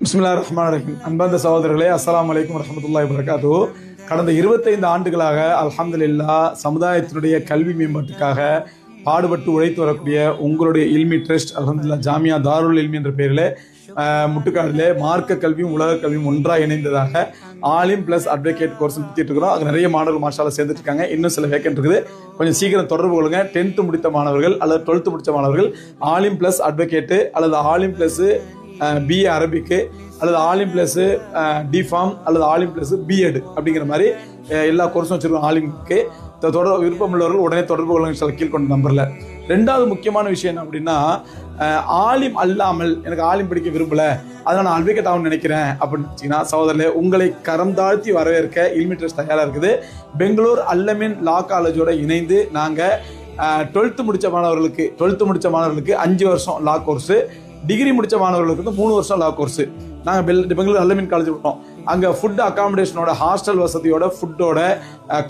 பிஸ்மில்லாஹிர் ரஹ்மானிர் ரஹீம். அன்பார்ந்த சகோதரர்களே, அஸ்ஸலாமு அலைக்கும் வரஹ்மத்துல்லாஹி வபரகாத்துஹு. கடந்த 25 ஆண்டுகளாக அல்ஹம்துலில்லாஹ் சமுதாயத்தினுடைய கல்வி மேம்பாட்டுக்காக பாடுபட்டு உழைத்து வரக்கூடிய உங்களுடைய இல்மி ட்ரஸ்ட் அல்ஹம்துலில்லாஹ் ஜாமியா தாருல் இல்மி என்ற பெயரில் முட்டுக்காடிலே மார்க்க கல்வியும் உலக கல்வியும் ஒன்றாக இணைந்ததாக ஆலிம் பிளஸ் அட்வொகேட் கோர்ஸ் நடத்திட்டு இருக்கிறோம். அது நிறைய மாணவர்கள் மாஷால்லா சேர்ந்துட்டு இருக்காங்க. இன்னும் சில வேக்கன்ட் இருக்குது. கொஞ்சம் சீக்கிரம் தொடர்பு கொள்ளுங்க. 10th முடித்த மாணவர்கள் அல்லது 12th முடித்த மாணவர்கள் ஆலிம் பிளஸ் அட்வொகேட்டு அல்லது ஆலிம் பிளஸ் பிஏ அரபிக்கு அல்லது ஆலிம் பிளஸ் டிஃபார்ம் அல்லது ஆலிம் பிளஸ் பிஎட் அப்படிங்கிற மாதிரி எல்லா கோர்ஸும் வச்சிருக்கோம். ஆலிமுக்கு விருப்பம் உள்ளவர்கள் உடனே தொடர்பு கொள்ளுங்க கீழ்கொண்ட நம்பர்ல. ரெண்டாவது முக்கியமான விஷயம் என்ன அப்படின்னா, ஆலிம் அல்லாமல் எனக்கு ஆலிம் படிக்க விரும்பல, அதனால நான் அட்வொகேட் ஆகணும்னு நினைக்கிறேன் அப்படின்னு வச்சீங்கன்னா சகோதரர்களே, உங்களை கரம் தாழ்த்தி வரவேற்க இல்மி ட்ரஸ்ட் தயாரா இருக்குது. பெங்களூர் அல்லமின் லா காலேஜோட இணைந்து நாங்க 12th முடிச்ச மாணவர்களுக்கு 5 வருஷம் லா கோர்ஸ், டிகிரி முடிச்ச மாணவர்களுக்கு வந்து 3 வருஷம் லா கோர்ஸ். நாங்கள் பெங்களூர் அல்லமின் காலேஜ் விட்டோம். அங்கே ஃபுட் அகாமடேஷனோட ஹாஸ்டல் வசதியோட ஃபுட்டோட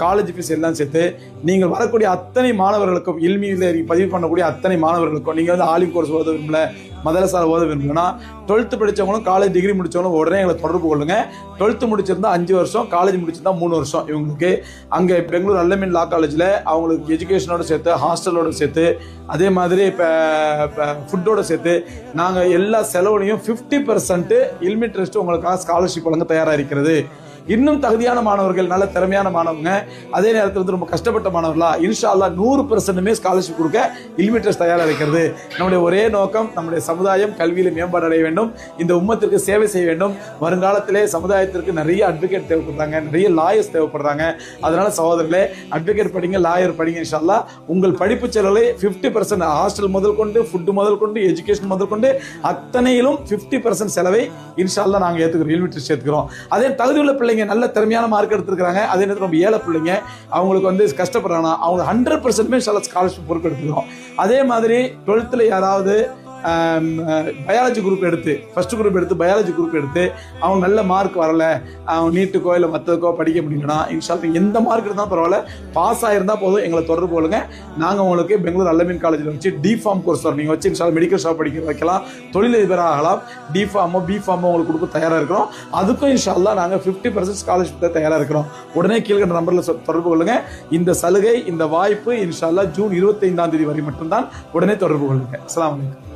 காலேஜ் ஃபீஸ் எல்லாம் சேர்த்து நீங்கள் வரக்கூடிய அத்தனை மாணவர்களுக்கும் இல்மியில் பதிவு பண்ணக்கூடிய அத்தனை மாணவர்களுக்கும் நீங்கள் வந்து ஆலிம் கோர்ஸ் ஓத விரும்பல, மதரசால ஓத விரும்பலன்னா 12th படித்தவங்களும் காலேஜ் டிகிரி முடித்தவங்களும் உடனே எங்களை தொடர்பு கொள்ளுங்க. 12th முடிச்சிருந்தா 5 வருஷம், காலேஜ் முடிச்சிருந்தா 3 வருஷம். இவங்களுக்கு அங்கே பெங்களூர் அல்லமின் லா காலேஜில் அவங்களுக்கு எஜுகேஷனோட சேர்த்து ஹாஸ்டலோட சேர்த்து அதே மாதிரி இப்போ ஃபுட்டோட சேர்த்து நாங்கள் எல்லா செலவுலையும் 50% இல்மி ட்ரஸ்ட் உங்களுக்காக ஸ்காலர்ஷிப் வழங்க தயாராக இருக்கிறது. இன்னும் தகுதியான மாணவர்கள், நல்ல திறமையான மாணவங்க, அதே நேரத்தில் வந்து ரொம்ப கஷ்டப்பட்ட மாணவர்களா இன்ஷா அல்லாஹ் 100% ஸ்காலர்ஷிப் கொடுக்க இல்மி ட்ரஸ்ட் தயாராக இருக்கிறது. நம்முடைய ஒரே நோக்கம் நம்முடைய சமுதாயம் கல்வியில் மேம்பாடு அடைய வேண்டும், இந்த உம்மத்திற்கு சேவை செய்ய வேண்டும். வருங்காலத்திலே சமுதாயத்திற்கு நிறைய அட்வொகேட் தேவைப்படுறாங்க, நிறைய லாயர்ஸ் தேவைப்படுறாங்க. அதனால சகோதரர்களே, அட்வொகேட் படிங்க, லாயர் படிங்க. இன்ஷா அல்லாஹ் உங்கள் படிப்பு செலவை 50% ஹாஸ்டல் முதல் கொண்டு ஃபுட் முதல் கொண்டு எஜுகேஷன் முதல் கொண்டு அத்தனையிலும் 50% செலவை இன்ஷா அல்லாஹ் நாங்கள் ஏற்றுக்கிறோம், இல்மி ட்ரஸ்ட் ஏற்றுக்கிறோம். அதே தகுதியுள்ள பிள்ளைங்க, நல்ல திறமையான மார்க் எடுத்துருக்காங்க, அதே நேரத்தில் ரொம்ப ஏழை பிள்ளைங்க, அவங்களுக்கு வந்து கஷ்டப்படுறாங்கன்னா அவங்க 100% ஸ்காலர்ஷிப் பொறுப்பு எடுத்துக்கிறோம். அதே மாதிரி 12th யாராவது பயாலஜி குரூப் எடுத்து ஃபர்ஸ்ட் குரூப் எடுத்து பயாலஜி குரூப் எடுத்து அவங்க நல்ல மார்க் வரல, அவங்க நீட்டுக்கோ இல்லை மற்றதுக்கோ படிக்க முடியலன்னா இன்ஷா அல்லாஹ் எந்த மார்க் இருந்தாலும் பரவாயில்ல, பாஸ் ஆகிருந்தா போதும், எங்களை தொடர்பு கொள்ளுங்க. நாங்கள் உங்களுக்கு பெங்களூர் அல்லமின் காலேஜில் வச்சு டிஃபார்ம் கோர்ஸ் வரும். நீங்கள் வச்சு இன்ஷா அல்லாஹ் மெடிக்கல் ஷாப் படிக்க வைக்கலாம், தொழிலதிபராக ஆகலாம். டிஃபார்மோ பிஃபார்மோ உங்களுக்கு கொடுக்க தயாராக இருக்கிறோம். அதுக்கும் இன்ஷா அல்லாஹ் நாங்கள் 50% ஸ்காலர்ஷிப் தான் தயாராக இருக்கிறோம். உடனே கீழ்கண்ட நம்பரில் தொடர்பு கொள்ளுங்க. இந்த சலுகை, இந்த வாய்ப்பு இன்ஷா அல்லாஹ் ஜூன் 25 வரை மட்டும்தான். உடனே தொடர்பு கொள்ளுங்க. அஸ்ஸலாமு அலைக்கும்.